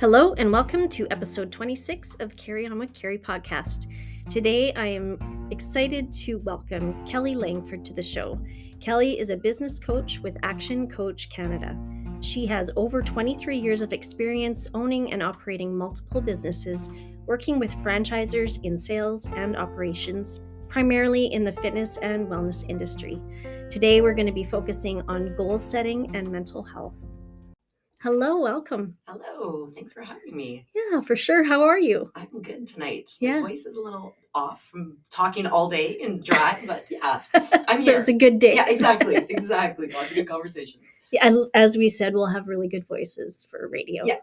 Hello and welcome to episode 26 of Carrie On with Carrie podcast. Today I am excited to welcome Kelly Langford to the show. Kelly is a business coach with Action Coach Canada. She has over 23 years of experience owning and operating multiple businesses, working with franchisors in sales and operations, primarily in the fitness and wellness industry. Today we're going to be focusing on goal setting and mental health. Hello, welcome. Hello, thanks for having me. Yeah, for sure. How are you? I'm good tonight. Yeah. My voice is a little off from talking all day and dry, but yeah, I'm So here. it was a good day. Yeah, exactly. Lots of good conversations. Yeah, as we said, we'll have really good voices for radio. Yeah.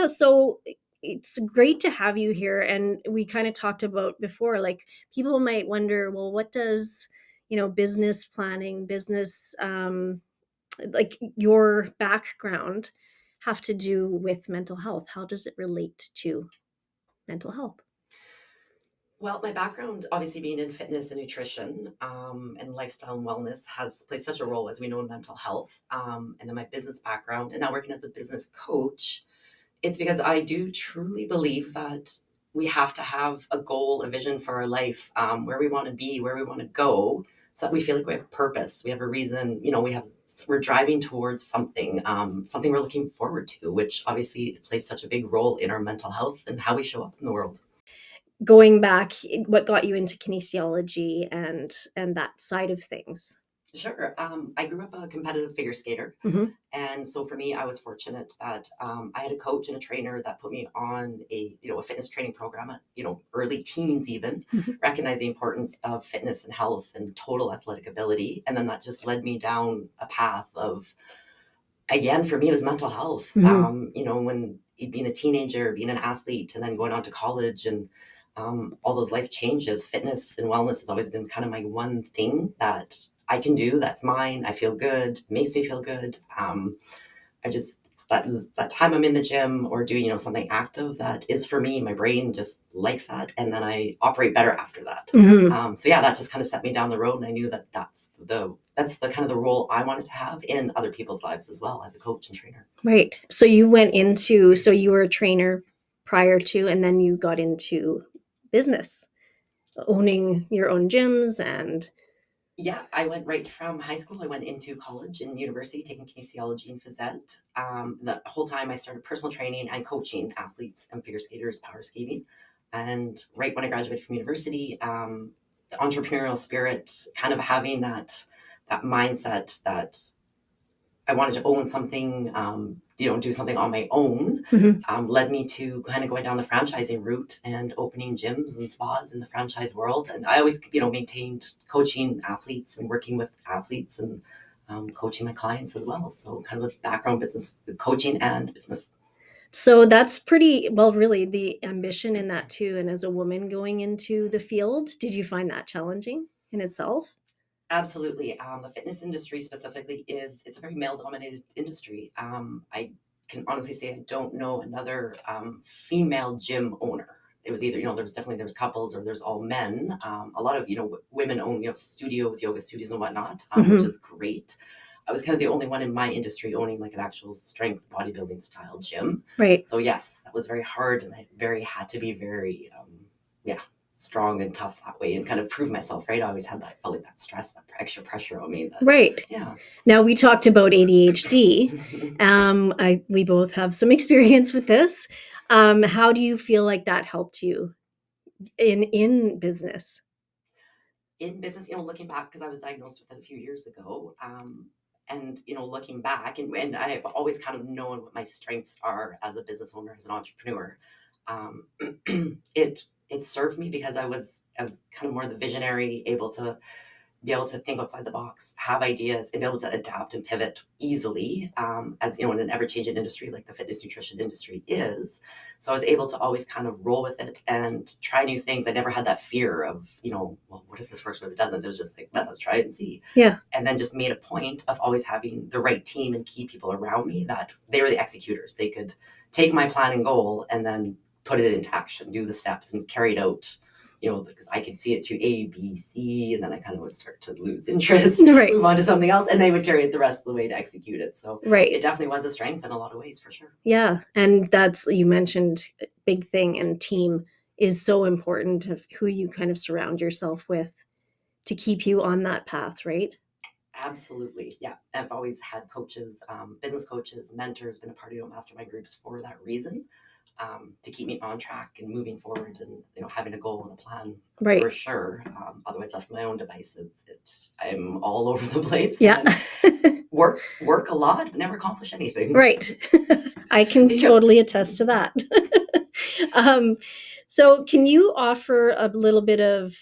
So it's great to have you here. And we kind of talked about before, like people might wonder, well, what does, business planning, business, like your background have to do with mental health? How does it relate to mental health? Well, my background, obviously being in fitness and nutrition and lifestyle and wellness, has played such a role, as we know, in mental health. And then my business background, and now working as a business coach, it's because I do truly believe that we have to have a goal, a vision for our life, where we want to be, where we want to go, so that we feel like we have a purpose, we have a reason, we're driving towards something, something we're looking forward to, which obviously plays such a big role in our mental health and how we show up in the world. Going back, what got you into kinesiology and that side of things? Sure. I grew up a competitive figure skater. Mm-hmm. And so for me, I was fortunate that I had a coach and a trainer that put me on a fitness training program at, early teens even, recognize the importance of fitness and health and total athletic ability. And then that just led me down a path of, again, for me, it was mental health. When being a teenager, being an athlete, and then going on to college and all those life changes, fitness and wellness has always been kind of my one thing that I can do. That's mine. I feel good. Makes me feel good. That time I'm in the gym or doing, something active that is for me, my brain just likes that. And then I operate better after that. That just kind of set me down the road. And I knew that that's the kind of the role I wanted to have in other people's lives as well as a coach and trainer. Right. So you you were a trainer prior to, and then you got into business, owning your own gyms and... Yeah, I went right from high school. I went into college and university, taking kinesiology and phys ed. The whole time I started personal training and coaching athletes and figure skaters, power skating. And right when I graduated from university, the entrepreneurial spirit, kind of having that mindset that I wanted to own something, do something on my own, led me to kind of going down the franchising route and opening gyms and spas in the franchise world. And I always, maintained coaching athletes and working with athletes and coaching my clients as well. So kind of a background business, coaching and business. So that's pretty, well, really the ambition in that too. And as a woman going into the field, did you find that challenging in itself? Absolutely. The fitness industry specifically it's a very male-dominated industry. I can honestly say I don't know another female gym owner. It was either, there was couples or there's all men. A lot of, women own, studios, yoga studios and whatnot, which is great. I was kind of the only one in my industry owning like an actual strength bodybuilding style gym. Right. So yes, that was very hard, and I had to be very, strong and tough that way and kind of prove myself, right? I always had felt like that stress, that extra pressure on me. Right. Yeah. Now we talked about ADHD. We both have some experience with this. How do you feel like that helped you in business? In business, looking back, because I was diagnosed with it a few years ago, and looking back, and I've always kind of known what my strengths are as a business owner, as an entrepreneur. It served me because I was kind of more the visionary, able to think outside the box, have ideas, and be able to adapt and pivot easily, as in an ever-changing industry like the fitness nutrition industry is. So I was able to always kind of roll with it and try new things. I never had that fear of, well, what if this works, what if it doesn't? It was just like, let's try it and see. Yeah. And then just made a point of always having the right team and key people around me that they were the executors. They could take my plan and goal and then put it into action, do the steps and carry it out because I could see it to A, B, C, and then I kind of would start to lose interest, Right. move on to something else, and they would carry it the rest of the way to execute it. So Right. it definitely was a strength in a lot of ways, for sure. Yeah. And that's, you mentioned big thing, and team is so important of who you kind of surround yourself with to keep you on that path, right? Absolutely. Yeah. I've always had coaches, business coaches, mentors, been a part of mastermind groups for that reason. To keep me on track and moving forward, and having a goal and a plan, right, for sure. Otherwise, left to my own devices, I'm all over the place. Yeah. work a lot, but never accomplish anything. Right. I can totally attest to that. So can you offer a little bit of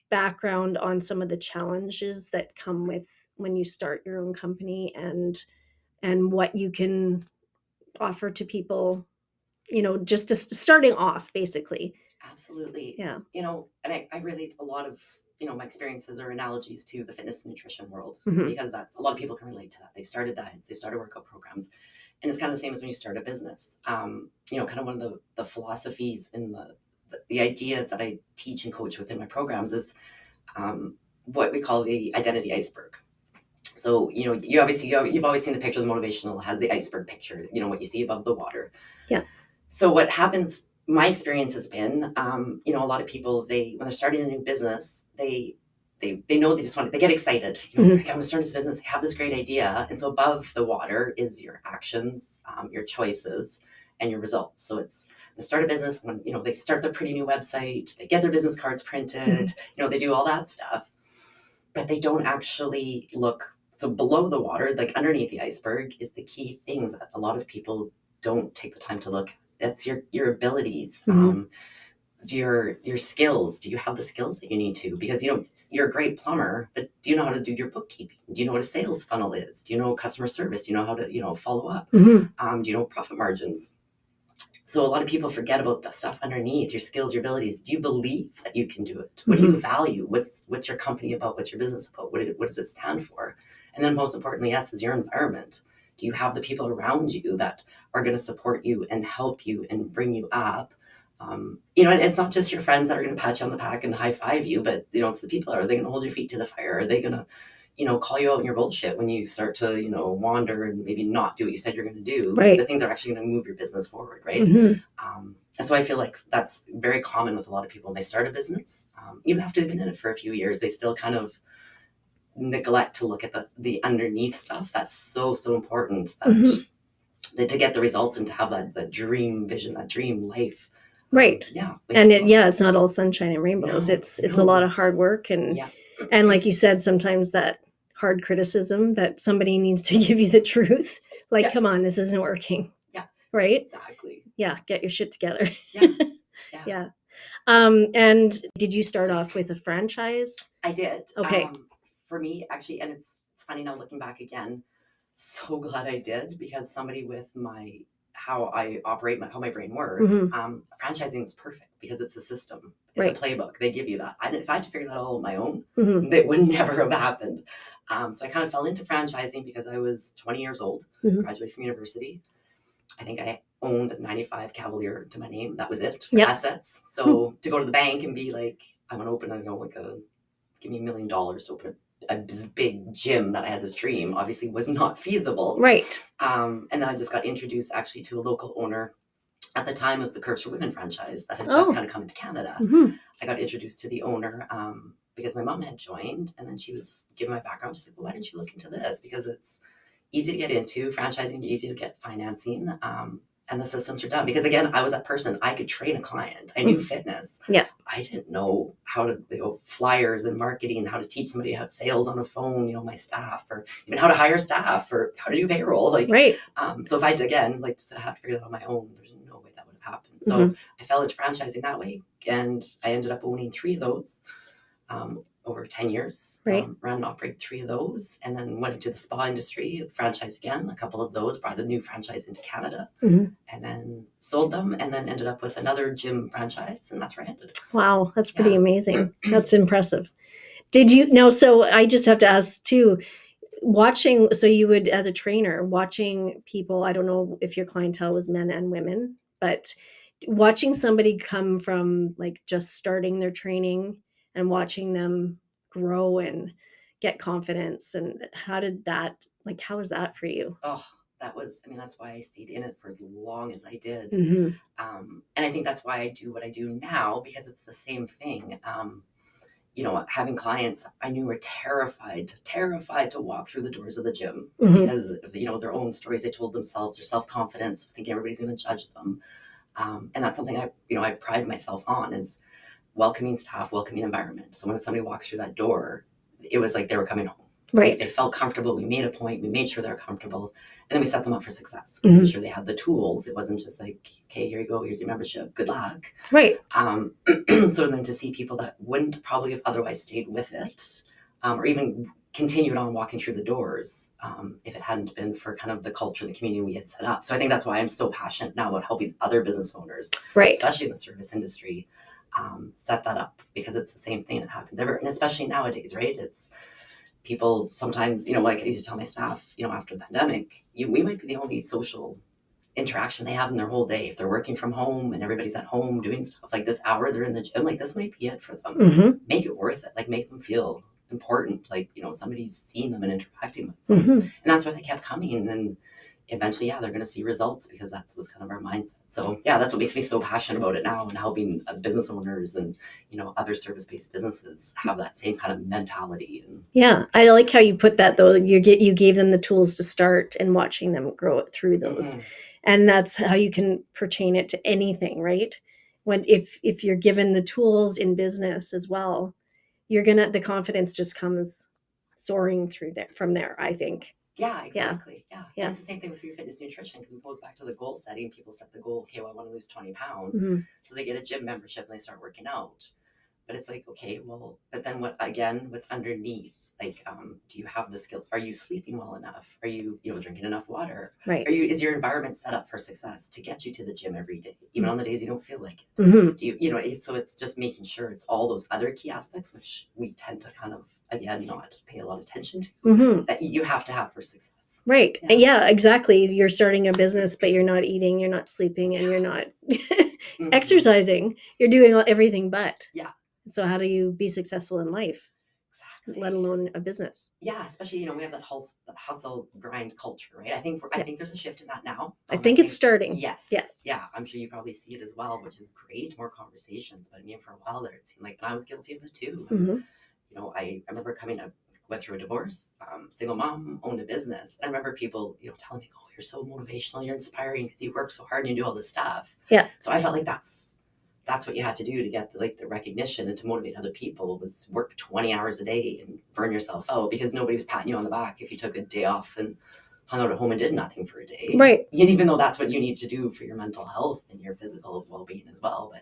background on some of the challenges that come with when you start your own company, and what you can offer to people, just starting off, basically? Absolutely. Yeah. And I relate a lot of, my experiences or analogies to the fitness and nutrition world, Mhm. because that's a lot of people can relate to that. They've started diets, they've started workout programs, and it's kind of the same as when you start a business. Kind of one of the philosophies and the ideas that I teach and coach within my programs is what we call the identity iceberg. So, you've always seen the picture, the motivational has the iceberg picture, what you see above the water. Yeah. So what happens, my experience has been, a lot of people, when they're starting a new business, they know they get excited. Mhm. I'm going to start this business. They have this great idea. And so above the water is your actions, your choices, and your results. So it's start a business when, they start their pretty new website, they get their business cards printed, they do all that stuff, but they don't actually look. So below the water, like underneath the iceberg, is the key things that a lot of people don't take the time to look at. That's your abilities. Do your skills. Do you have the skills that you need to? Because you're a great plumber, but do you know how to do your bookkeeping? Do you know what a sales funnel is? Do you know customer service? Do you know how to follow up? Do you know profit margins? So a lot of people forget about the stuff underneath, your skills, your abilities. Do you believe that you can do it? What do you value? What's your company about? What's your business about? What does it stand for? And then most importantly, yes, is your environment. Do you have the people around you that are going to support you and help you and bring you up? And it's not just your friends that are going to pat you on the back and high five you, but it's the people. Are they going to hold your feet to the fire? Are they going to call you out in your bullshit when you start to, wander and maybe not do what you said you're going to do? Right. The things are actually going to move your business forward, right? So I feel like that's very common with a lot of people when they start a business. Even after they've been in it for a few years, they still kind of neglect to look at the underneath stuff. That's so important that to get the results and to have that dream vision, that dream life. Right. Yeah. And it's not all sunshine and rainbows. No, it's a lot of hard work, and like you said, sometimes that hard criticism that somebody needs to give you the truth. Like, come on, this isn't working. Yeah. Right? Exactly. Yeah, get your shit together. Yeah. Yeah. And did you start off with a franchise? I did. Okay. For me, actually, and it's funny now looking back again, so glad I did, because somebody with how I operate, how my brain works, franchising was perfect because it's a system. It's a playbook. They give you that. If I had to figure that all on my own, it would never have happened. So I kind of fell into franchising because I was 20 years old, graduated from university. I think I owned a 95 Cavalier to my name. That was it for assets. So to go to the bank and be like, I want to open, give me $1 million to open this big gym that I had this dream, obviously was not feasible. Right. And then I just got introduced actually to a local owner. At the time, it was the Curves for Women franchise that had just kind of come into Canada. I got introduced to the owner because my mom had joined, and then she was giving my background. She's like, well, why didn't you look into this? Because it's easy to get into. Franchising, easy to get financing. And the systems are done. Because again, I was that person. I could train a client. I knew fitness. Yeah. I didn't know how to, flyers and marketing, how to teach somebody how to sales on a phone, my staff, or even how to hire staff, or how to do payroll. Right. So if I had to have to figure that out on my own, there's no way that would have happened. So I fell into franchising that way. And I ended up owning 3 of those. Over 10 years, ran and operated 3 of those, and then went into the spa industry, franchise again, a couple of those, brought a new franchise into Canada, and then sold them, and then ended up with another gym franchise, and that's where I ended. Wow, that's pretty amazing. That's impressive. Did you know? So I just have to ask too, so you would, as a trainer, watching people, I don't know if your clientele was men and women, but watching somebody come from like just starting their training and watching them grow and get confidence, and how was that for you? Oh, that's why I stayed in it for as long as I did. Mm-hmm. And I think that's why I do what I do now, because it's the same thing. Having clients I knew were terrified to walk through the doors of the gym, Mm-hmm. because, their own stories they told themselves, their self-confidence, thinking everybody's going to judge them. And that's something I pride myself on, is welcoming staff, welcoming environment. So when somebody walks through that door, it was like they were coming home. Right. Like they felt comfortable. We made a point. We made sure they're comfortable. And then we set them up for success. We Mm-hmm. made sure they had the tools. It wasn't just like, okay, here you go. Here's your membership. Good luck. Right. So then to see people that wouldn't probably have otherwise stayed with it, or even continued on walking through the doors, if it hadn't been for kind of the culture, the community we had set up. So I think that's why I'm so passionate now about helping other business owners, Right. especially in the service industry, set that up, because it's the same thing that happens ever, and especially nowadays, right? It's people sometimes, like I used to tell my staff, after the pandemic, we might be the only social interaction they have in their whole day. If they're working from home and everybody's at home doing stuff, like this hour they're in the gym, like this might be it for them. Mm-hmm. Make it worth it. Like make them feel important, like somebody's seeing them and interacting with them. Mm-hmm. And that's why they kept coming, and eventually they're going to see results, because that was kind of our mindset. So that's what makes me so passionate about it now, and helping business owners and other service-based businesses have that same kind of mentality. And yeah, I like how you put that, though. You gave them the tools to start, and watching them grow it through those. Mm-hmm. And that's how you can pertain it to anything, right? If you're given the tools in business as well, the confidence just comes soaring through there from there, I think. Yeah, exactly. Yeah. And it's the same thing with Free Fitness Nutrition, because it goes back to the goal setting. People set the goal, okay, well, I want to lose 20 pounds. Mm-hmm. So they get a gym membership and they start working out. But it's like, okay, well, but then what's underneath? Like, do you have the skills? Are you sleeping well enough? Are you, drinking enough water? Right. Is your environment set up for success to get you to the gym every day, even on the days you don't feel like it? Mm-hmm. Do you, so it's just making sure it's all those other key aspects, which we tend to kind of, again, not pay a lot of attention to, mm-hmm. that you have to have for success. Right. Yeah, exactly. You're starting a business, but you're not eating, you're not sleeping, and you're not mm-hmm. exercising. You're doing everything but. Yeah. So how do you be successful in life? Exactly. Let alone a business. Yeah, especially, we have that hustle grind culture, right? I think there's a shift in that now. I think it's starting. Yes. Yeah. I'm sure you probably see it as well, which is great. More conversations. But I mean, for a while there, it seemed like, and I was guilty of it too. Mm-hmm. I remember went through a divorce, single mom, owned a business. And I remember people, telling me, oh, you're so motivational, you're inspiring because you work so hard and you do all this stuff. Yeah. So I felt like that's what you had to do to get the recognition and to motivate other people, was work 20 hours a day and burn yourself out, because nobody was patting you on the back if you took a day off and hung out at home and did nothing for a day. Right. And even though that's what you need to do for your mental health and your physical well-being as well. But,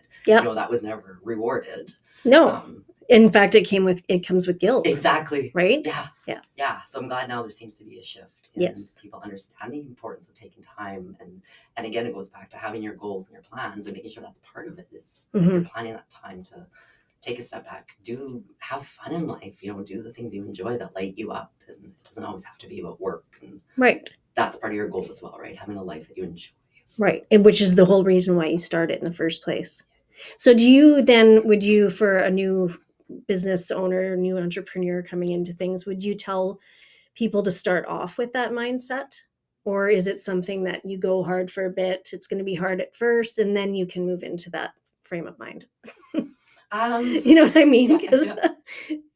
that was never rewarded. No. In fact, it comes with guilt. Exactly. Right? Yeah. So I'm glad now there seems to be a shift in people understanding the importance of taking time. And again, it goes back to having your goals and your plans and making sure that's part of it, is mm-hmm. you're planning that time to take a step back, have fun in life, do the things you enjoy that light you up. And it doesn't always have to be about work. And right. That's part of your goal as well, right? Having a life that you enjoy. Right. And which is the whole reason why you started in the first place. So would you, for a new business owner, new entrepreneur coming into things, would you tell people to start off with that mindset? Or is it something that you go hard for a bit, it's going to be hard at first, and then you can move into that frame of mind? You know what I mean? Because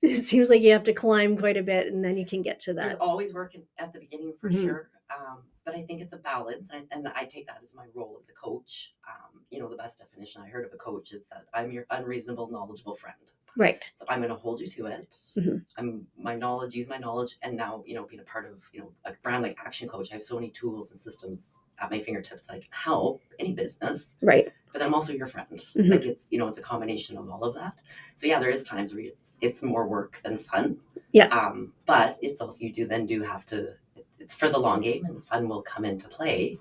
it seems like you have to climb quite a bit, and then you can get to that. There's always work at the beginning for mm-hmm. sure. But I think it's a balance, and I take that as my role as a coach. The best definition I heard of a coach is that I'm your unreasonable, knowledgeable friend. Right. So I'm going to hold you to it. Mm-hmm. Use my knowledge, and now, being a part of, a brand like Action Coach, I have so many tools and systems at my fingertips that I can help any business. Right. But then I'm also your friend. Mm-hmm. Like it's a combination of all of that. So there is times where it's more work than fun. Yeah. But it's also, you do have to, it's for the long game, and fun will come into play.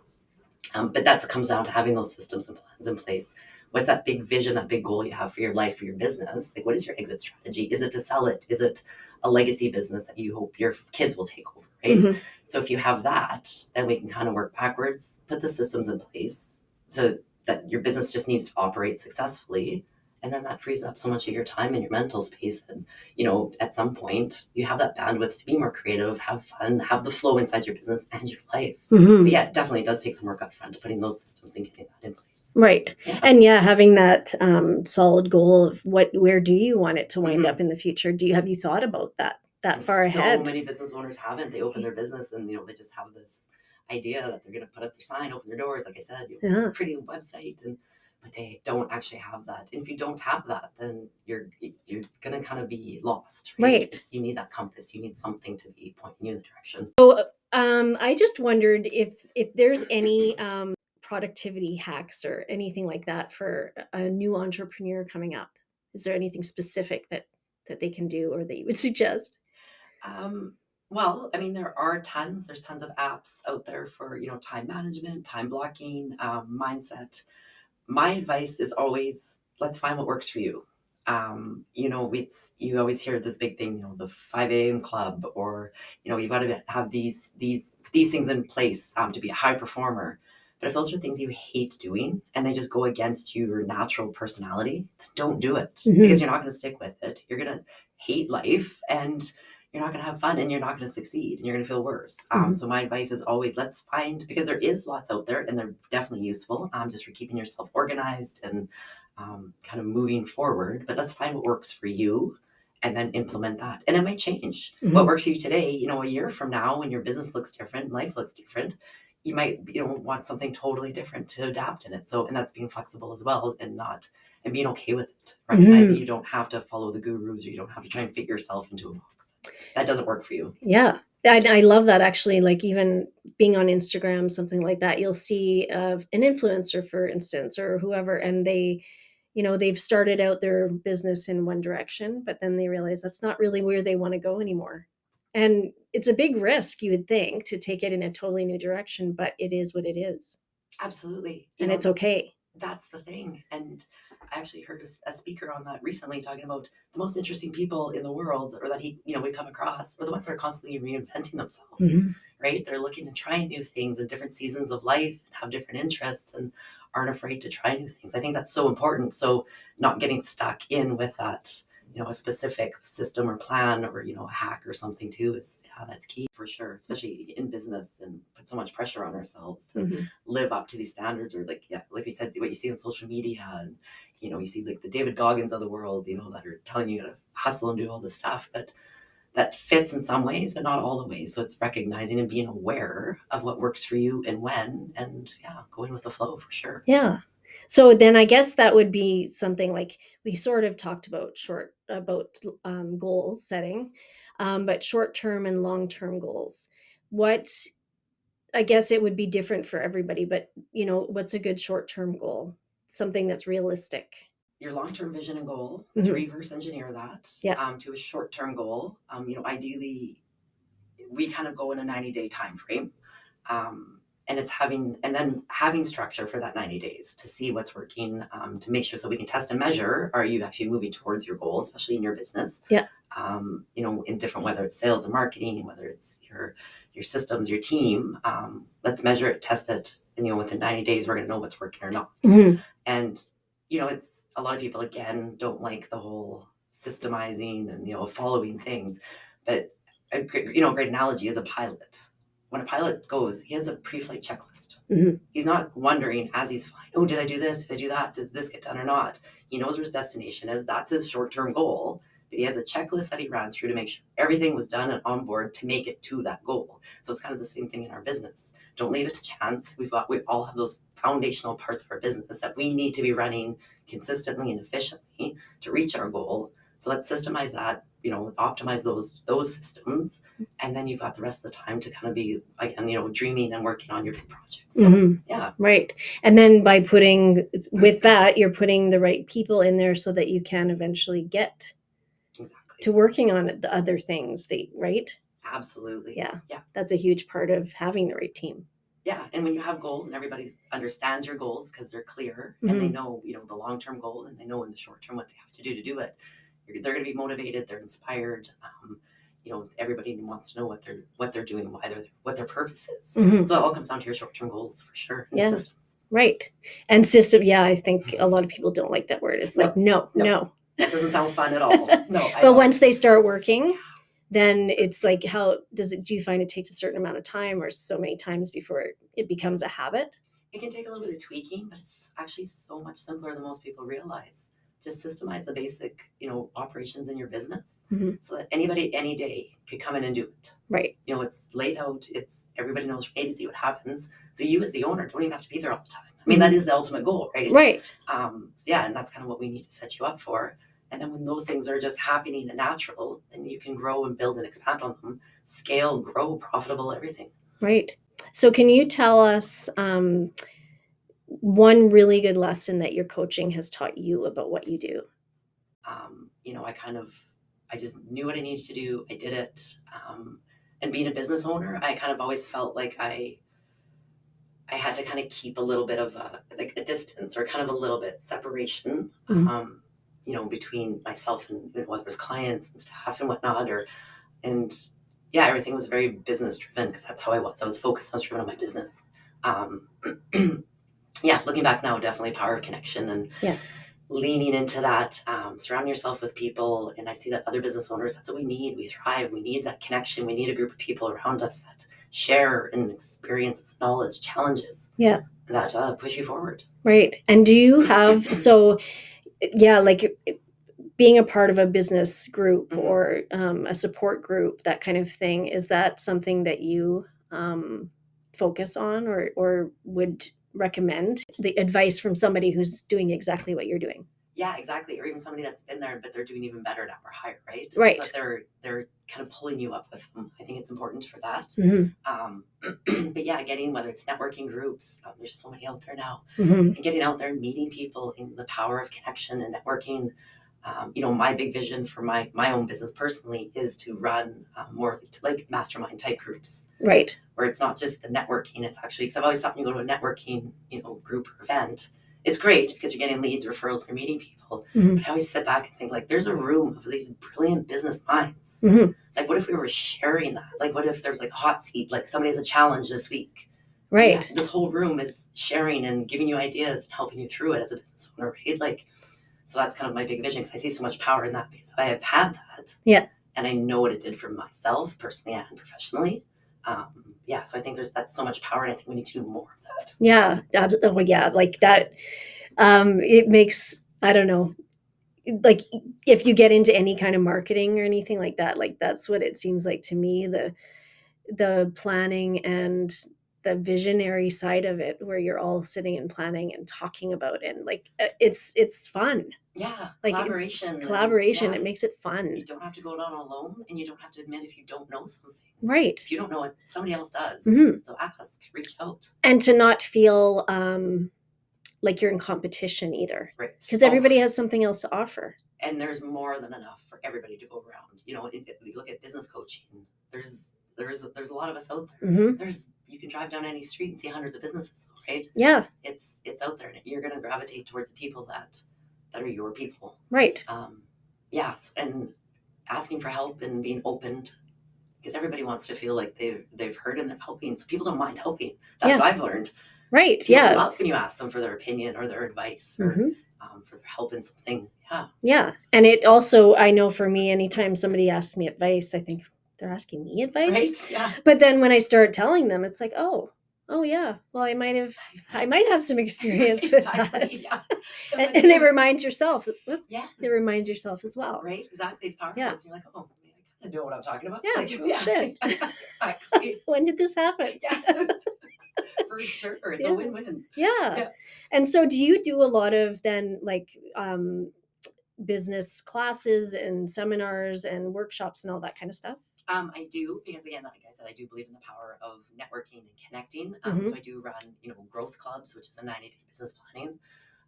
But that comes down to having those systems and plans in place. What's that big vision, that big goal you have for your life, for your business? Like, what is your exit strategy? Is it to sell it? Is it a legacy business that you hope your kids will take over, right? Mm-hmm. So if you have that, then we can kind of work backwards, put the systems in place to that your business just needs to operate successfully. And then that frees up so much of your time and your mental space. And, at some point you have that bandwidth to be more creative, have fun, have the flow inside your business and your life. Mm-hmm. But yeah, it definitely does take some work up front, putting those systems and getting that in place. Right. Yeah. And having that solid goal of where do you want it to wind up in the future? Have you thought about that far ahead? So many business owners haven't. They open their business and, they just have this idea that they're going to put up their sign, open their doors. Like I said, it's a pretty website, but they don't actually have that. And if you don't have that, then you're going to kind of be lost, right? You need that compass. You need something to be pointing you in the direction. So I just wondered if there's any productivity hacks or anything like that for a new entrepreneur coming up. Is there anything specific that they can do or that you would suggest? Well, I mean, there are tons. There's tons of apps out there for, time management, time blocking, mindset. My advice is always, let's find what works for you. You always hear this big thing, the 5 a.m. club, or, you've got to have these things in place to be a high performer. But if those are things you hate doing and they just go against your natural personality, then don't do it, because you're not going to stick with it. You're going to hate life, and you're not going to have fun, and you're not going to succeed, and you're going to feel worse. So my advice is always, let's find, because there is lots out there and they're definitely useful just for keeping yourself organized and kind of moving forward. But let's find what works for you and then implement that. And it might change. What works for you today, a year from now, when your business looks different, life looks different, you might want something totally different to adapt in it. So, and that's being flexible as well, and being okay with it. Recognizing you don't have to follow the gurus, or you don't have to try and fit yourself into a box that doesn't work for you. Yeah. I love that, actually. Like, even being on Instagram, something like that, you'll see an influencer, for instance, or whoever, and they've started out their business in one direction, but then they realize that's not really where they want to go anymore. And it's a big risk, you would think, to take it in a totally new direction, but it is what it is. Absolutely. And it's okay. That's the thing. And I actually heard a speaker on that recently, talking about the most interesting people in the world, or that we come across, are the ones that are constantly reinventing themselves, right? They're looking and trying new things in different seasons of life, and have different interests, and aren't afraid to try new things. I think that's so important. So not getting stuck in with that, a specific system or plan, or, a hack or something too, that's key for sure, especially in business, and put so much pressure on ourselves to live up to these standards, or like we said, what you see on social media, and, you see like the David Goggins of the world, that are telling you to hustle and do all this stuff, but that fits in some ways, but not all the ways. So it's recognizing and being aware of what works for you and when, and going with the flow for sure. Yeah. So then I guess that would be something like, we sort of talked about goal setting, but short-term and long-term goals. I guess it would be different for everybody, but what's a good short-term goal? Something that's realistic. Your long-term vision and goal, let's reverse engineer that to a short-term goal. Ideally, we kind of go in a 90-day time frame. And it's having structure for that 90 days to see what's working, to make sure, so we can test and measure, are you actually moving towards your goal, especially in your business? Yeah. In different, whether it's sales and marketing, whether it's your systems, your team, let's measure it, test it. And, within 90 days, we're going to know what's working or not. And, it's a lot of people, again, don't like the whole systemizing and, following things. But a great analogy is a pilot. When a pilot goes, he has a pre-flight checklist. He's not wondering as he's flying, oh, did I do this? Did I do that? Did this get done or not? He knows where his destination is. That's his short-term goal. But he has a checklist that he ran through to make sure everything was done and on board to make it to that goal. So it's kind of the same thing in our business. Don't leave it to chance. We all have those foundational parts of our business that we need to be running consistently and efficiently to reach our goal. So let's systemize that, optimize those systems, and then you've got the rest of the time to kind of be, again, dreaming and working on your big projects. So, yeah. Right. And then by putting, with that, you're putting the right people in there so that you can eventually get to working on the other things, right? Absolutely. Yeah. That's a huge part of having the right team. Yeah. And when you have goals and everybody understands your goals because they're clear and they know, the long-term goal, and they know in the short term what they have to do it, they're going to be motivated. They're inspired. Everybody wants to know what they're doing, what their purpose is. So it all comes down to your short-term goals for sure. And systems. Right. And system, yeah, I think a lot of people don't like that word. It's like, no. That doesn't sound fun at all. No, But once they start working, then it's like, do you find it takes a certain amount of time or so many times before it becomes a habit? It can take a little bit of tweaking, but it's actually so much simpler than most people realize. Just systemize the basic, operations in your business so that anybody, any day could come in and do it. Right. It's laid out. Everybody knows from A to Z what happens. So you as the owner don't even have to be there all the time. I mean, that is the ultimate goal, right? Right. And that's kind of what we need to set you up for. And then when those things are just happening and natural, then you can grow and build and expand on them, scale, grow, profitable, everything. Right. So can you tell us one really good lesson that your coaching has taught you about what you do? I just knew what I needed to do. I did it. And being a business owner, I kind of always felt like I had to kind of keep a little bit of a distance or kind of a little bit separation, between myself and whether it was clients and staff and whatnot, everything was very business driven because that's how I was. I was focused. I was driven on my business. Looking back now, definitely power of connection and leaning into that, surrounding yourself with people. And I see that other business owners, that's what we need. We thrive. We need that connection. We need a group of people around us that share and experiences, knowledge, challenges that push you forward. Right. And do you have, being a part of a business group or a support group, that kind of thing, is that something that you focus on or would recommend the advice from somebody who's doing exactly what you're doing? Yeah, exactly. Or even somebody that's been there, but they're doing even better now or higher, right? Right. So that they're kind of pulling you up with them. I think it's important for that. But getting, whether it's networking groups, there's so many out there now, and getting out there and meeting people in the power of connection and networking. My big vision for my own business personally is to run more like mastermind type groups. Right. Where it's not just the networking, it's actually, because I've always thought when you go to a networking, group or event, it's great because you're getting leads, referrals, you're meeting people. But I always sit back and think, like, there's a room of these brilliant business minds. Like, what if we were sharing that? Like, what if there's like a hot seat, like somebody has a challenge this week? Right. This whole room is sharing and giving you ideas and helping you through it as a business owner, right? Like, so that's kind of my big vision because I see so much power in that because I have had that. Yeah. And I know what it did for myself personally and professionally. So I think that's so much power, and I think we need to do more of that. Yeah. Oh, yeah. Like that. It makes, I don't know, like if you get into any kind of marketing or anything like that, like that's what it seems like to me, the planning and the visionary side of it, where you're all sitting and planning and talking about it, and like it's fun. Yeah, like collaboration. It makes it fun. You don't have to go down alone, and you don't have to admit if you don't know something. Right. If you don't know it, somebody else does. So ask, reach out, and to not feel like you're in competition either. Right. Because everybody has something else to offer. And there's more than enough for everybody to go around. You look at business coaching. There's a lot of us out there. You can drive down any street and see hundreds of businesses, right? Yeah. It's out there, and you're going to gravitate towards the people that are your people. Right. And asking for help and being open, because everybody wants to feel like they've heard and they're helping. So people don't mind helping. That's what I've learned. Right. People love when you ask them for their opinion or their advice or for their help in something. Yeah. Yeah. And it also, I know for me, anytime somebody asks me advice, I think they're asking me advice. Right. Yeah. But then when I start telling them, it's like, oh yeah, well, I might have some experience with that. Yeah. and it reminds yourself. Yes. It reminds yourself as well. Right. Exactly. It's powerful. Yeah. So you're like, oh, I kind of know what I'm talking about. Yeah. Shit. Exactly. When did this happen? Yeah. For sure. It's a win-win. Yeah. And so do you do a lot of then like business classes and seminars and workshops and all that kind of stuff? I do, because again, like I said, I do believe in the power of networking and connecting. So I do run, growth clubs, which is a 90-day business planning,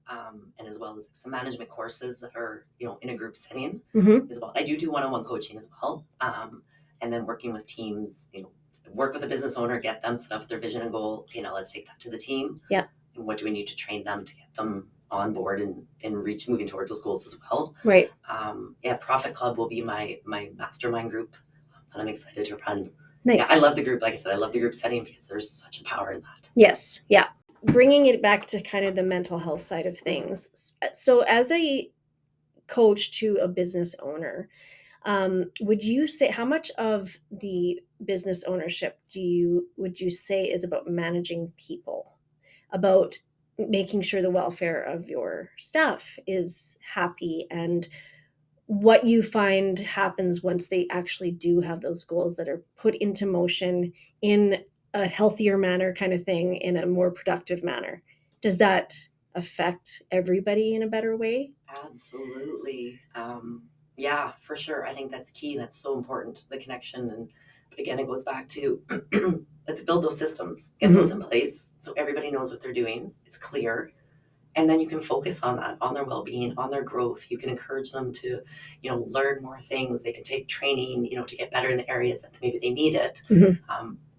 and as well as some management courses that are, in a group setting as well. I do one-on-one coaching as well. And then working with teams, work with a business owner, get them set up with their vision and goal. Now let's take that to the team. Yeah. And what do we need to train them to get them on board and moving towards those goals as well. Right. Profit Club will be my mastermind group that I'm excited to run. Nice. Yeah, I love the group. Like I said, I love the group setting because there's such a power in that. Yes. Yeah. bringing it back to kind of the mental health side of things. So as a coach to a business owner, would you say, how much of the business ownership would you say is about managing people, about making sure the welfare of your staff is happy, and what you find happens once they actually do have those goals that are put into motion in a healthier manner, kind of thing, in a more productive manner? Does that affect everybody in a better way? Absolutely. Yeah, for sure. I think that's key. That's so important, the connection. And but again, it goes back to let's build those systems, get those in place so everybody knows what they're doing. It's clear. And then you can focus on that, on their well-being, on their growth. You can encourage them to, learn more things. They can take training, to get better in the areas that maybe they need it.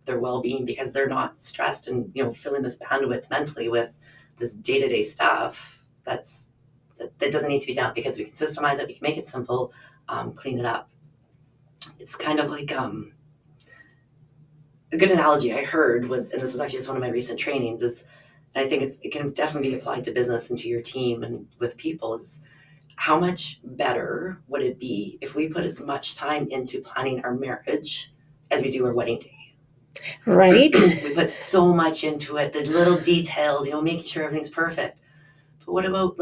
Their well-being, because they're not stressed and, filling this bandwidth mentally with this day-to-day stuff that doesn't need to be done, because we can systemize it, we can make it simple, clean it up. It's kind of like a good analogy I heard was, and this was actually just one of my recent trainings, is, and I think it can definitely be applied to business and to your team and with people, is how much better would it be if we put as much time into planning our marriage as we do our wedding day? Right. We put so much into it, the little details, making sure everything's perfect. But what about,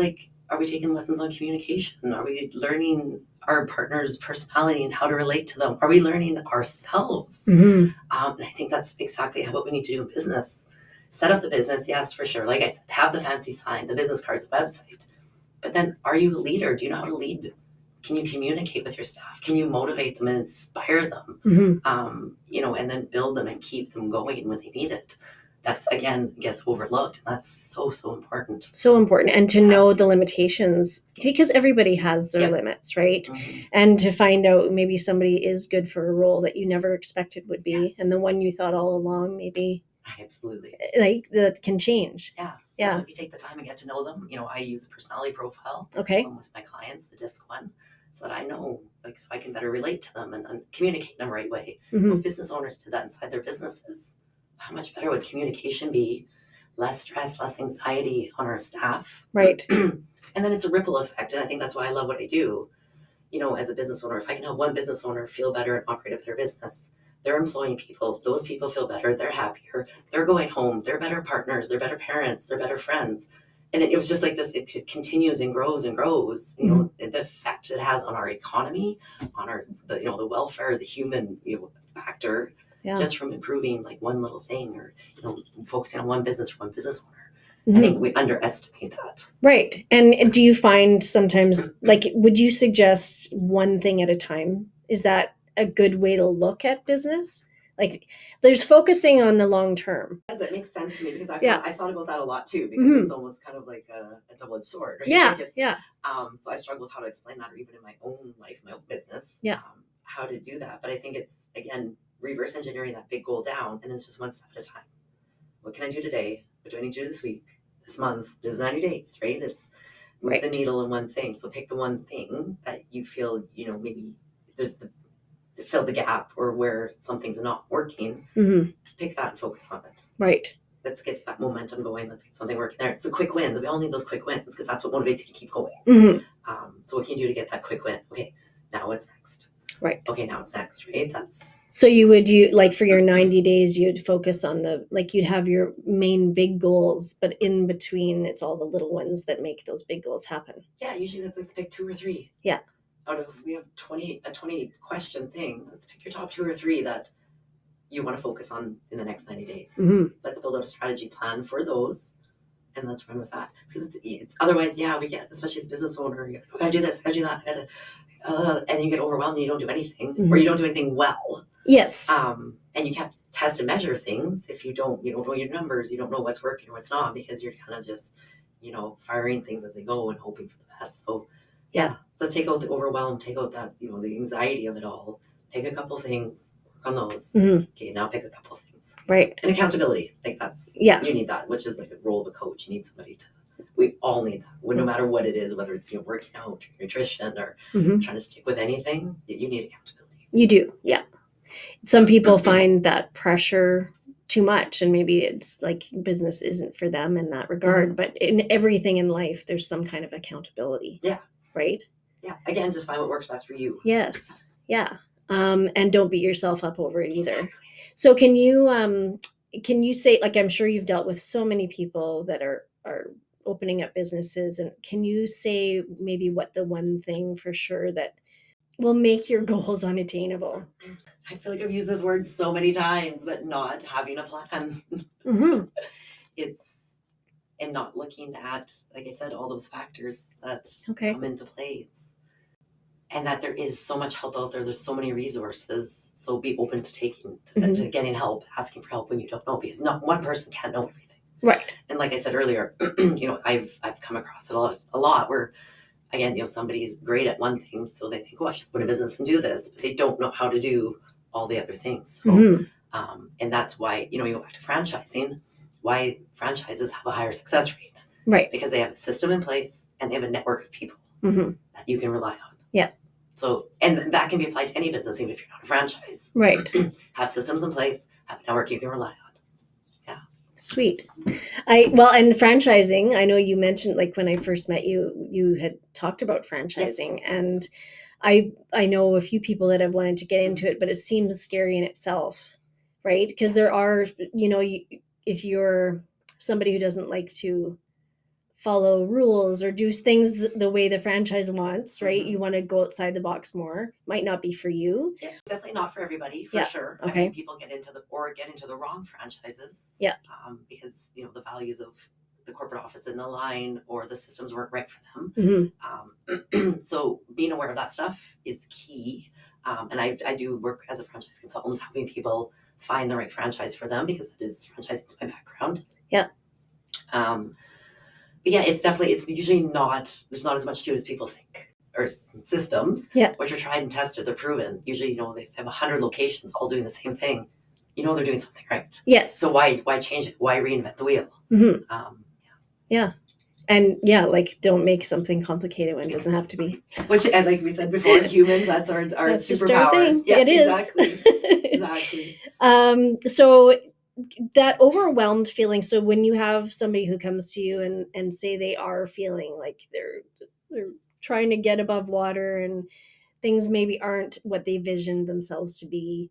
are we taking lessons on communication? Are we learning our partner's personality and how to relate to them? Are we learning ourselves? And I think that's exactly what we need to do in business. Set up the business, yes, for sure. Like I said, have the fancy sign, the business cards, the website. But then, are you a leader? Do you know how to lead? Can you communicate with your staff? Can you motivate them and inspire them? And then build them and keep them going when they need it. That's, again, gets overlooked. And that's so, so important. So important. And to know the limitations, because everybody has their limits, right? And to find out maybe somebody is good for a role that you never expected would be. And the one you thought all along, maybe. Absolutely. That can change. Yeah. So if you take the time and get to know them, I use a personality profile with my clients, the DISC one, so that I know, so I can better relate to them and communicate in the right way. If business owners did that inside their businesses, how much better would communication be? Less stress, less anxiety on our staff. Right. And then it's a ripple effect. And I think that's why I love what I do. As a business owner, if I can help one business owner feel better and operate a better business, they're employing people. Those people feel better. They're happier. They're going home. They're better partners. They're better parents. They're better friends. And then it was just like this. It continues and grows and grows. The effect it has on our economy, on the welfare, the human factor, just from improving one little thing, or focusing on one business for one business owner. I think we underestimate that. Right. And do you find sometimes, would you suggest one thing at a time? Is that a good way to look at business? There's focusing on the long term. That makes sense to me, because I thought about that a lot too, because it's almost kind of like a double-edged sword, right? So I struggle with how to explain that, or even in my own life, my own business, how to do that. But I think it's, again, reverse engineering that big goal down, and then it's just one step at a time. What can I do today? What do I need to do this week, this month? This is 90 days, right? It's move the needle in one thing. So pick the one thing that you feel, maybe there's to fill the gap, or where something's not working. Pick that and focus on it. Right. Let's get that momentum going. Let's get something working there. It's the quick wins. We all need those quick wins, because that's what motivates you to keep going. So what can you do to get that quick win? Okay, now what's next? Right. Okay, now it's next, right? So you for your 90 days, you'd focus on you'd have your main big goals, but in between, it's all the little ones that make those big goals happen. Yeah, usually let's pick 2 or 3. Yeah. We have a 20 question thing. Let's pick your top 2 or 3 that you want to focus on in the next 90 days. Let's build out a strategy plan for those, and let's run with that. Because it's otherwise, we get, especially as a business owner, you gotta do this, gotta do that, and then you get overwhelmed and you don't do anything, or you don't do anything well. Yes. And you can't test and measure things if you don't know your numbers. You don't know what's working or what's not, because you're kind of just, firing things as they go and hoping for the best. So so take out the overwhelm, take out that, the anxiety of it all. Pick a couple things, work on those. Okay, now pick a couple things. Right. And accountability, you need that, which is like a role of a coach. You need somebody we all need that. No matter what it is, whether it's working out, or nutrition, or trying to stick with anything, you need accountability. You do, yeah. Some people find that pressure too much, and maybe it's like business isn't for them in that regard. But in everything in life, there's some kind of accountability. Yeah. Right? Yeah. Again, just find what works best for you. Yes. Yeah. And don't beat yourself up over it either. Exactly. So can you say, like, I'm sure you've dealt with so many people that are opening up businesses, and can you say maybe what the one thing for sure that will make your goals unattainable? I feel like I've used this word so many times, but not having a plan. Mm-hmm. And not looking at, like I said, all those factors that come into play. And that there is so much help out there. There's so many resources. So be open to to getting help, asking for help when you don't know, because not one person can know everything. Right. And like I said earlier, I've come across it a lot where, again, somebody's great at one thing, so they think, oh, I should put a business and do this, but they don't know how to do all the other things. So, and that's why, you go back to franchising, why franchises have a higher success rate. Right. Because they have a system in place and they have a network of people that you can rely on. Yeah. So, and that can be applied to any business, even if you're not a franchise. Right. Have systems in place, have a network you can rely on. Yeah. Sweet. And franchising, I know you mentioned, like, when I first met you, you had talked about franchising. Yes. And I know a few people that have wanted to get into it, but it seems scary in itself, right? Because there are, if you're somebody who doesn't like to follow rules or do things the way the franchise wants, right? You want to go outside the box more. Might not be for you. Yeah, definitely not for everybody, for sure. Okay. I've seen people get into the wrong franchises. Yeah. Because the values of the corporate office didn't align, or the systems weren't right for them. So being aware of that stuff is key. And I do work as a franchise consultant, helping people find the right franchise for them, because franchising is my background. Yeah. But yeah, it's usually not, there's not as much to it as people think, or systems, which are tried and tested, they're proven. Usually, they have 100 locations all doing the same thing. They're doing something right. Yes. So why change it? Why reinvent the wheel? Yeah. And don't make something complicated when it doesn't have to be. Which, and like we said before, humans, that's our superpower. Just our thing. Yeah, it is. Exactly. So that overwhelmed feeling. So when you have somebody who comes to you and say they are feeling like they're trying to get above water and things maybe aren't what they visioned themselves to be,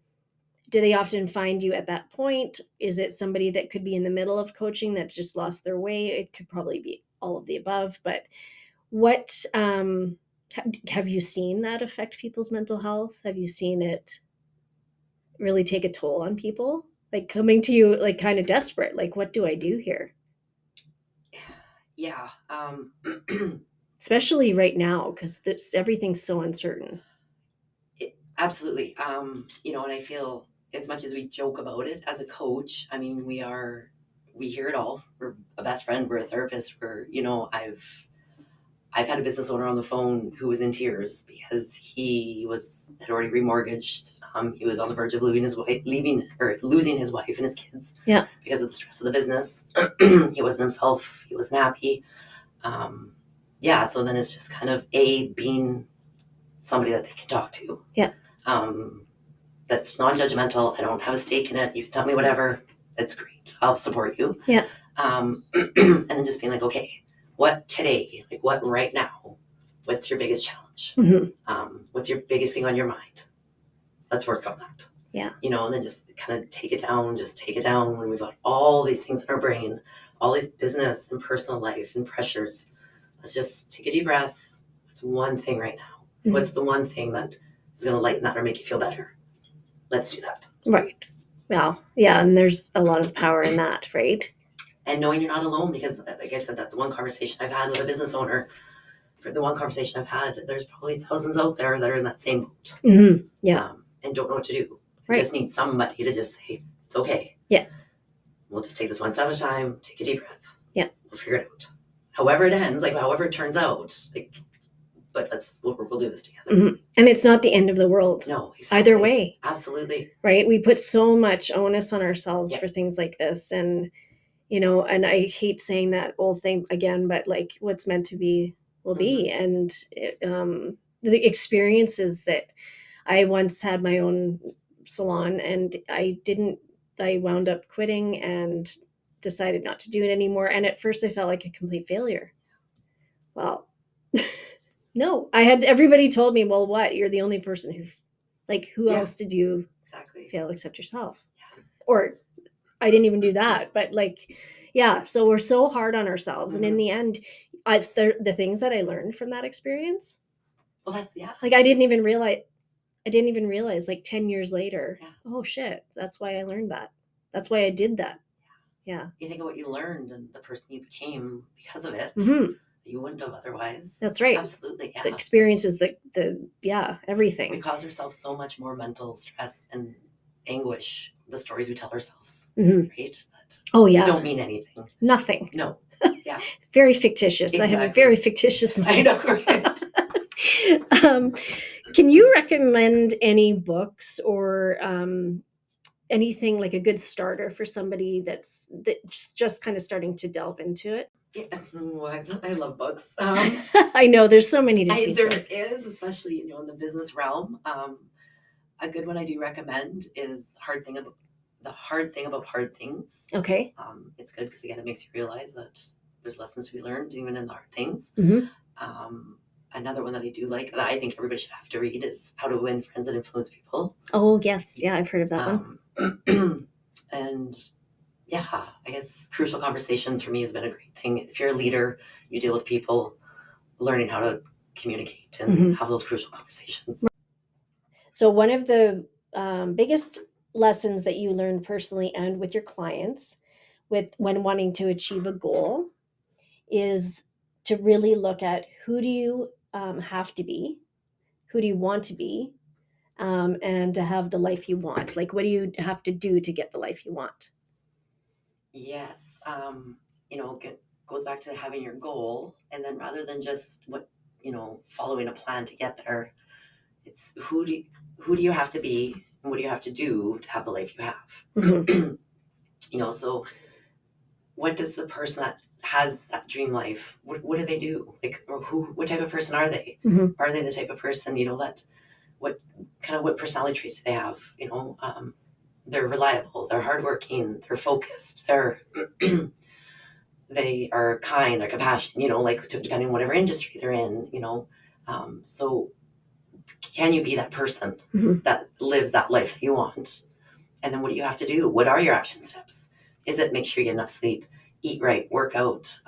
do they often find you at that point? Is it somebody that could be in the middle of coaching that's just lost their way? It could probably be all of the above. But what have you seen that affect people's mental health? Have you seen it really take a toll on people? Like coming to you, like kind of desperate, like, what do I do here? Yeah. Especially right now, because everything's so uncertain. Absolutely. And I feel, as much as we joke about it as a coach, I mean, we hear it all. We're a best friend. We're a therapist. I've had a business owner on the phone who was in tears because he had already remortgaged. He was on the verge of losing his wife and his kids. Yeah. Because of the stress of the business. He wasn't himself. He wasn't happy. So then it's just kind of being somebody that they can talk to. Yeah. That's non-judgmental. I don't have a stake in it. You can tell me whatever. That's great. I'll support you. Yeah. And then just being like, okay, what today? Like, what right now? What's your biggest challenge? What's your biggest thing on your mind? Let's work on that. Yeah. And then just kind of take it down when we've got all these things in our brain, all these business and personal life and pressures. Let's just take a deep breath. What's one thing right now? What's the one thing that is going to lighten that or make you feel better? Let's do that. Right. Well, yeah. And there's a lot of power in that, right? And knowing you're not alone, because like I said, that's the one conversation I've had with a business owner. For the one conversation I've had, there's probably thousands out there that are in that same boat. Yeah. And don't know what to do. Right. Just need somebody to just say, it's okay. Yeah. We'll just take this one step at a time. Take a deep breath. Yeah. We'll figure it out. However it ends, however it turns out, but we'll do this together. And it's not the end of the world. No, exactly. Either way. Absolutely. Right. We put so much onus on ourselves for things like this. And, and I hate saying that old thing again, but like what's meant to be will be. And the experiences that I once had my own salon and I I wound up quitting and decided not to do it anymore. And at first I felt like a complete failure. Well, no, everybody told me, well, what? You're the only person who Yeah. else did you Exactly. fail except yourself? Yeah. Or I didn't even do that. But so we're so hard on ourselves. And in the end, the things that I learned from that experience. Well, that's, yeah. Like I didn't even realize like 10 years later, oh shit, that's why I learned that. That's why I did that. Yeah. You think of what you learned and the person you became because of it. You wouldn't have otherwise. That's right. Absolutely. Yeah. The experience is everything. We cause ourselves so much more mental stress and anguish, the stories we tell ourselves, right? That don't mean anything. Nothing. No. Yeah. Very fictitious. Exactly. I have a very fictitious mind. I know, right? Can you recommend any books or anything like a good starter for somebody that's just kind of starting to delve into it? Yeah. I love books. I know there's so many to choose There from. is, especially in the business realm. A good one I do recommend is The Hard Thing About Hard Things. Okay. It's good because again it makes you realize that there's lessons to be learned even in the hard things. Another one that I do like that I think everybody should have to read is How to Win Friends and Influence People. Oh yes, yeah, I've heard of that one. And yeah, I guess Crucial Conversations for me has been a great thing. If you're a leader, you deal with people, learning how to communicate and have those crucial conversations. So one of the biggest lessons that you learned personally and with your clients when wanting to achieve a goal is to really look at who do you have to be, who do you want to be, and to have the life you want. Like, what do you have to do to get the life you want? Yes. It goes back to having your goal, and then rather than just following a plan to get there, it's who do you have to be and what do you have to do to have the life you have? So what does the person that has that dream life, what do they do? Like, or what type of person are they? Are they the type of person, that what personality traits do they have? They're reliable, they're hardworking, they're focused, they are kind, they're compassionate, depending on whatever industry they're in, so can you be that person that lives that life that you want? And then what do you have to do? What are your action steps? Is it make sure you get enough sleep, eat right, work out,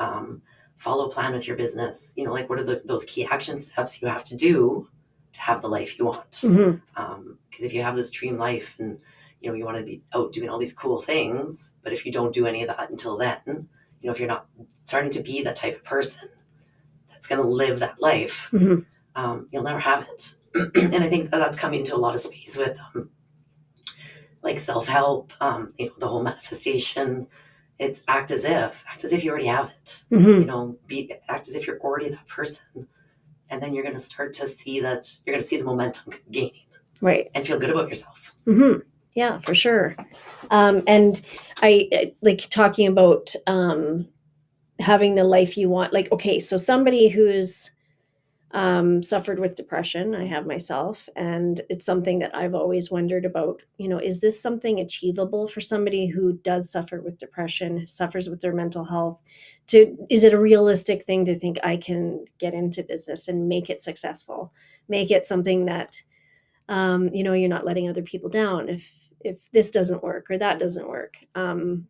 follow a plan with your business? What are those key action steps you have to do to have the life you want? Because if you have this dream life and you want to be out doing all these cool things, but if you don't do any of that until then, if you're not starting to be that type of person that's going to live that life, you'll never have it. And I think that's coming to a lot of space with like self-help, the whole manifestation. It's act as if you already have it. Act as if you're already that person, and then you're going to start to see that you're going to see the momentum gaining, right, and feel good about yourself. Yeah, for sure. And I like talking about having the life you want. Like, okay, so somebody who's suffered with depression, I have myself, and it's something that I've always wondered about, is this something achievable for somebody who does suffer with depression, suffers with their mental health? Is it a realistic thing to think I can get into business and make it successful, make it something that, you're not letting other people down if this doesn't work or that doesn't work,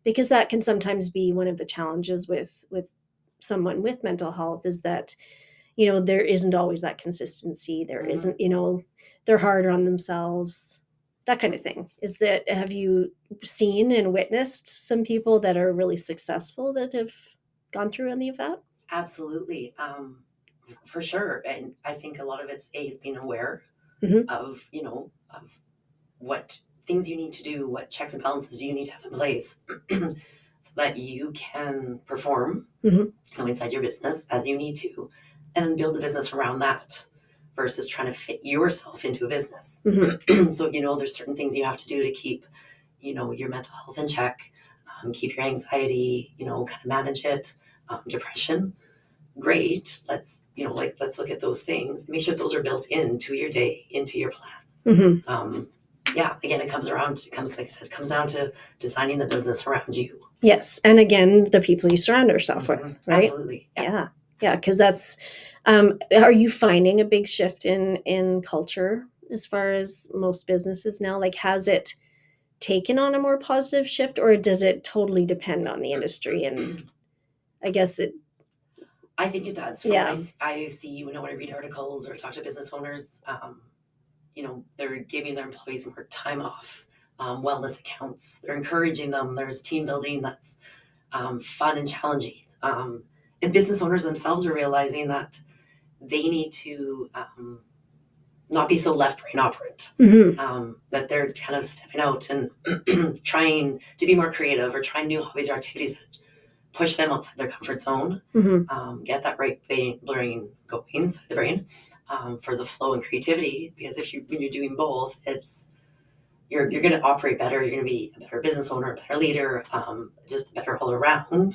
because that can sometimes be one of the challenges with someone with mental health is that, there isn't always that consistency. There isn't, they're harder on themselves, that kind of thing. Have you seen and witnessed some people that are really successful that have gone through any of that? Absolutely. For sure. And I think a lot of it's being aware of, of what things you need to do, what checks and balances you need to have in place so that you can perform inside your business as you need to, and then build a business around that versus trying to fit yourself into a business. So, there's certain things you have to do to keep, your mental health in check, keep your anxiety, kind of manage it, depression. Great. Let's look at those things. Make sure those are built into your day, into your plan. yeah, again, it comes down to designing the business around you. Yes. And again, the people you surround yourself with, right? Absolutely. Yeah. Yeah. Because that's, are you finding a big shift in culture as far as most businesses now? Like, has it taken on a more positive shift, or does it totally depend on the industry? And I guess I think it does. Yeah. I see, when I read articles or talk to business owners, they're giving their employees more time off, wellness accounts. They're encouraging them. There's team building that's fun and challenging. And business owners themselves are realizing that they need to not be so left brain operant. That they're kind of stepping out and trying to be more creative or trying new hobbies or activities that push them outside their comfort zone. Get that right brain going inside the brain for the flow and creativity. Because when you're doing both, you're going to operate better. You're going to be a better business owner, a better leader, just better all around.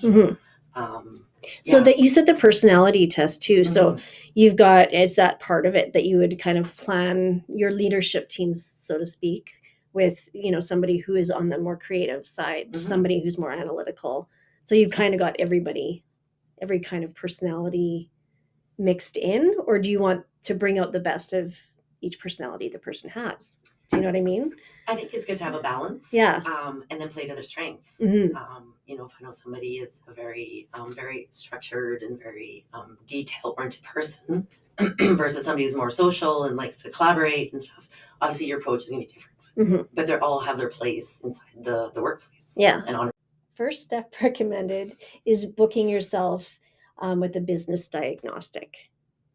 So that you said the personality test too. So you've got, is that part of it that you would kind of plan your leadership teams, so to speak, with, somebody who is on the more creative side, somebody who's more analytical. So you've kind of got every kind of personality mixed in, or do you want to bring out the best of each personality the person has? Do you know what I mean? I think it's good to have a balance. Yeah. And then play to their strengths. If I know somebody is a very, very structured and very detail-oriented person versus somebody who's more social and likes to collaborate and stuff, obviously your approach is going to be different. But they all have their place inside the workplace. Yeah. And first step recommended is booking yourself with a business diagnostic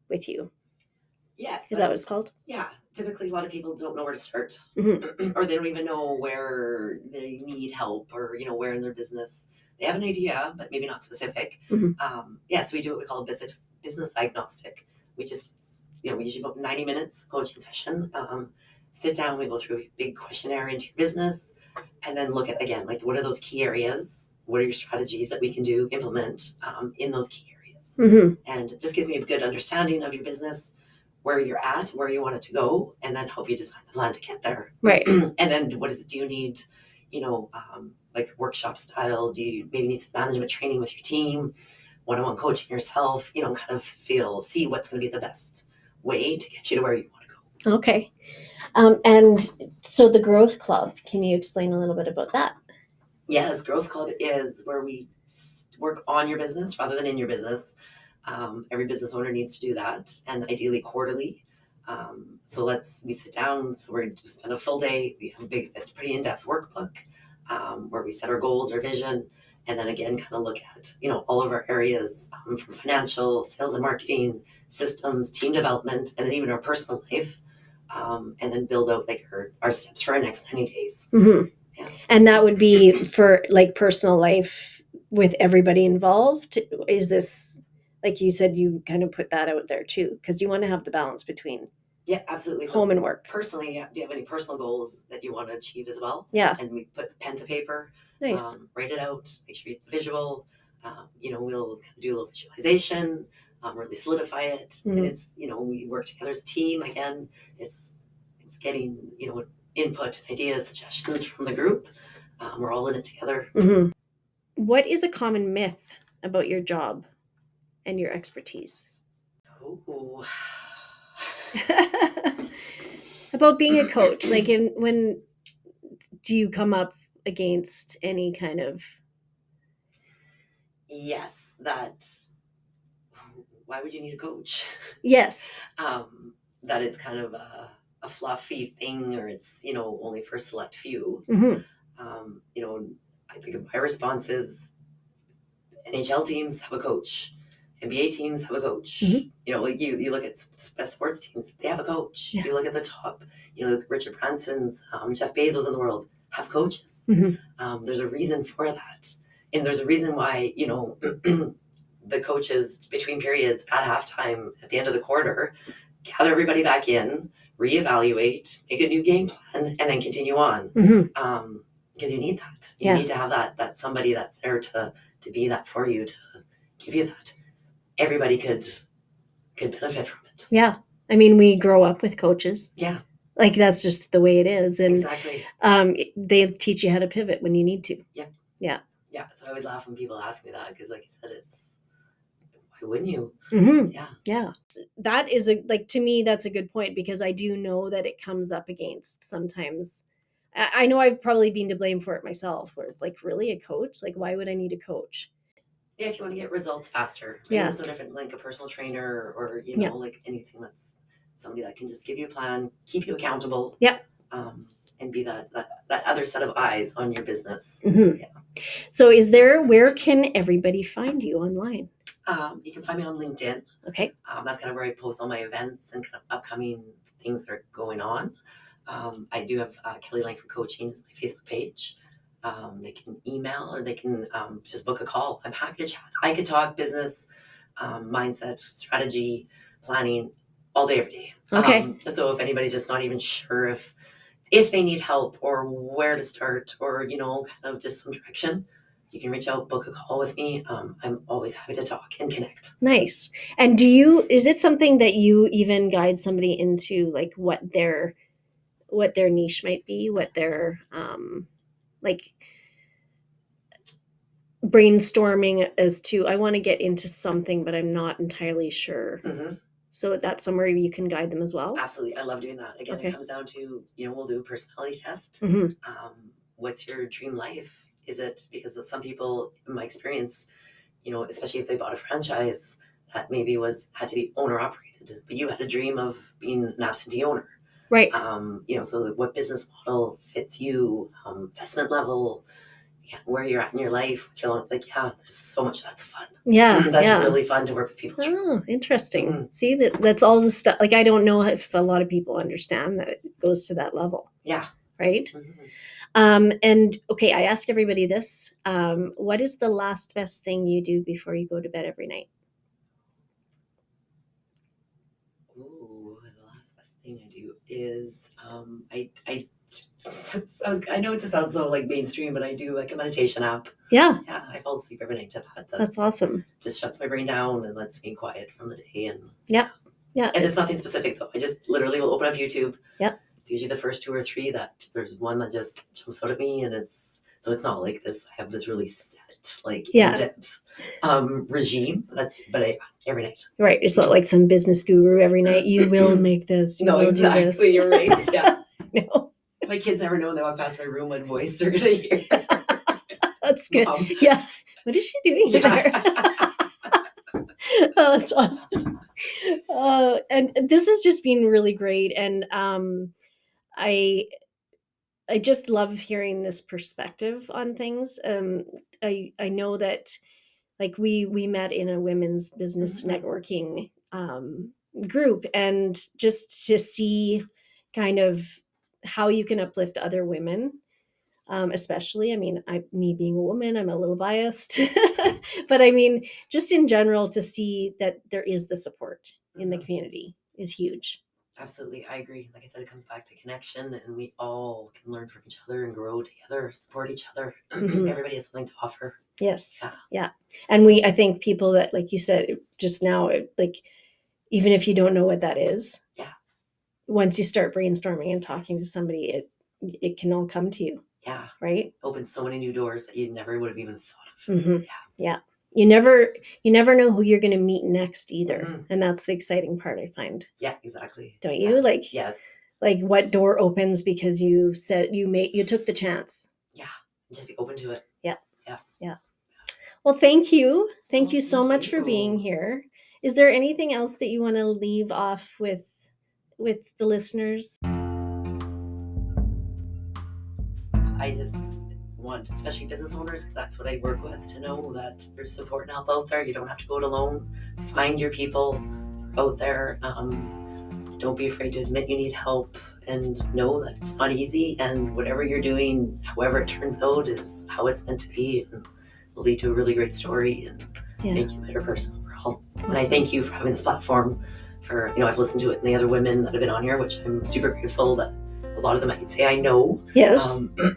with you. Yes. Is that what it's called? Yeah. Typically, a lot of people don't know where to start, or they don't even know where they need help, or where in their business they have an idea, but maybe not specific. So we do what we call a business diagnostic, which is we usually about 90 minutes coaching session. Sit down, we go through a big questionnaire into your business, and then look at, again, like, what are those key areas? What are your strategies that we can implement in those key areas? And it just gives me a good understanding of your business, where you're at, where you want it to go, and then help you design the plan to get there. Right. And then do you need, like workshop style? Do you maybe need some management training with your team, one-on-one coaching yourself, kind of see what's going to be the best way to get you to where you want to go. Okay. And so the Growth Club, can you explain a little bit about that? Yes, Growth Club is where we work on your business rather than in your business. Every business owner needs to do that, and ideally quarterly. So we sit down. So we spend a full day. We have a pretty in-depth workbook where we set our goals, our vision, and then again, kind of look at all of our areas from financial, sales and marketing, systems, team development, and then even our personal life, and then build out like our steps for our next 90 days. Yeah. And that would be for like personal life with everybody involved. Is this, like you said, you kind of put that out there too, because you want to have the balance between absolutely home and work. Personally, do you have any personal goals that you want to achieve as well? Yeah. And we put pen to paper. Nice. Write it out. Make sure it's visual. We'll kind of do a little visualization, really solidify it. And it's we work together as a team. Again, it's getting input, ideas, suggestions from the group. We're all in it together. What is a common myth about your job and your expertise? Ooh. About being a coach, like when do you come up against any kind of? Yes, why would you need a coach? Yes. That it's kind of a fluffy thing, or it's only for a select few. I think my response is NHL teams have a coach, NBA teams have a coach. Like you look at best sports teams, they have a coach. Yeah. You look at the top, Richard Branson's, Jeff Bezos in the world have coaches. There's a reason for that, and there's a reason why the coaches between periods at halftime, at the end of the quarter, gather everybody back in, reevaluate, make a new game plan, and then continue on. Because you need that. You need to have that somebody that's there to be that for you, to give you that. Everybody could benefit from it. Yeah. I mean, we grow up with coaches. Yeah. Like that's just the way it is. And Exactly. they teach you how to pivot when you need to. Yeah. Yeah. Yeah. So I always laugh when people ask me that because, like you said, it's why wouldn't you? Mm-hmm. Yeah. Yeah. That is to me, that's a good point because I do know that it comes up against sometimes. I know I've probably been to blame for it myself. Where like, really, a coach? Like, why would I need a coach? Yeah, if you want to get results faster. Yeah. It's no different like a personal trainer or, Yeah. like anything that's somebody that can just give you a plan, keep you accountable. Yeah. And be that other set of eyes on your business. Mm-hmm. Yeah. So where can everybody find you online? You can find me on LinkedIn. Okay. That's kind of where I post all my events and kind of upcoming things that are going on. I do have Kelly Langford Coaching is my Facebook page. They can email or they can just book a call. I'm happy to chat. I could talk business, mindset, strategy, planning all day, every day. Okay. So if anybody's just not even sure if they need help or where to start or, kind of just some direction, you can reach out, book a call with me. I'm always happy to talk and connect. Nice. And is it something that you even guide somebody into, like what their niche might be, what their like brainstorming as to, I want to get into something, but I'm not entirely sure. Mm-hmm. So that's somewhere you can guide them as well? Absolutely. I love doing that. Again, Okay. It comes down to, we'll do a personality test. Mm-hmm. What's your dream life? Is it because some people, in my experience, especially if they bought a franchise that maybe had to be owner operated, but you had a dream of being an absentee owner. Right. So what business model fits you, investment level, where you're at in your life, there's so much that's fun. Yeah. That's really fun to work with people through. Oh, interesting. Mm-hmm. See, that's all the stuff. Like, I don't know if a lot of people understand that it goes to that level. Yeah. Right. Mm-hmm. And okay, I ask everybody this. What is the last best thing you do before you go to bed every night? Ooh, the last best thing I do is I know it just sounds so like mainstream, but I do like a meditation app. Yeah, I fall asleep every night to that. That's awesome. Just shuts my brain down and lets me quiet from the day. And yeah. And it's nothing specific though. I just literally will open up YouTube. Yeah. It's usually the first 2 or 3 that there's one that just jumps out at me, and it's not like this. I have this really set in-depth regime. Every night. Right. It's not like some business guru every night. You will make this. You will exactly. Do this. You're right. Yeah. No. My kids never know when they walk past my room what voice they're gonna hear. That's good. Mom. Yeah. What is she doing there? Oh, that's awesome. And this has just been really great. And I just love hearing this perspective on things. I know that like we met in a women's business networking group, and just to see kind of how you can uplift other women, especially, I mean, me being a woman, I'm a little biased, but I mean, just in general, to see that there is the support in the community is huge. Absolutely. I agree. Like I said, it comes back to connection, and we all can learn from each other and grow together, support each other. Everybody has something to offer. Yes. Yeah. And I think people that, like you said just now, like, even if you don't know what that is, once you start brainstorming and talking to somebody, it can all come to you. Yeah. Right. Opens so many new doors that you never would have even thought of. Mm-hmm. Yeah. You never know who you're going to meet next either. And that's the exciting part, I find. Yeah, exactly. Don't you? Like, yes. Like what door opens because you said you took the chance. Yeah. Just be open to it. Yeah. Yeah. Yeah. Well, thank you. Thank you so much for being here. Is there anything else that you want to leave off with the listeners? I just want, especially business owners, because that's what I work with, to know that there's support and help out there. You don't have to go it alone. Find your people out there. Don't be afraid to admit you need help, and know that it's not easy, and whatever you're doing, however it turns out, is how it's meant to be, and will lead to a really great story and make you a better person overall. Awesome. And I thank you for having this platform. For, I've listened to it and the other women that have been on here, which I'm super grateful that a lot of them I can say I know. Yes.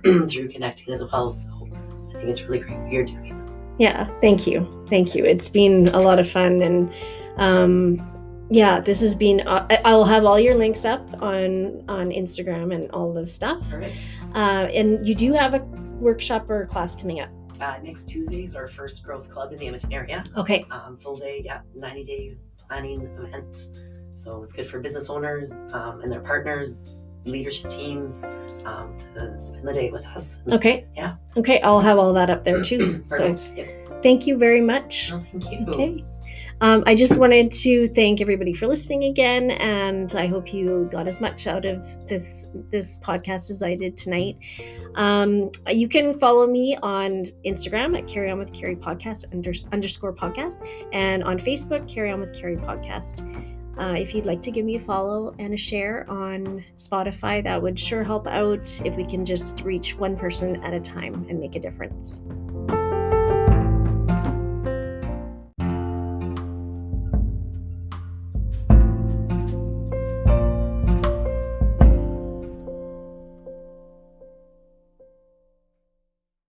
Through connecting as well. So I think it's really great what you're doing. Yeah, thank you. Thank you. It's been a lot of fun, and Yeah, this has been, I'll have all your links up on Instagram and all the stuff. Perfect. And you do have a workshop or class coming up. Next Tuesday is our first growth club in the Edmonton area. Okay. Full day, 90-day planning event. So it's good for business owners and their partners, leadership teams to spend the day with us. Okay. Yeah. Okay, I'll have all that up there too. Perfect. So thank you very much. Oh, thank you. Okay. I just wanted to thank everybody for listening again, and I hope you got as much out of this podcast as I did tonight. You can follow me on Instagram at Carry On with Carrie Podcast _podcast, and on Facebook, Carry On with Carrie Podcast. If you'd like to give me a follow and a share on Spotify, that would sure help out if we can just reach one person at a time and make a difference.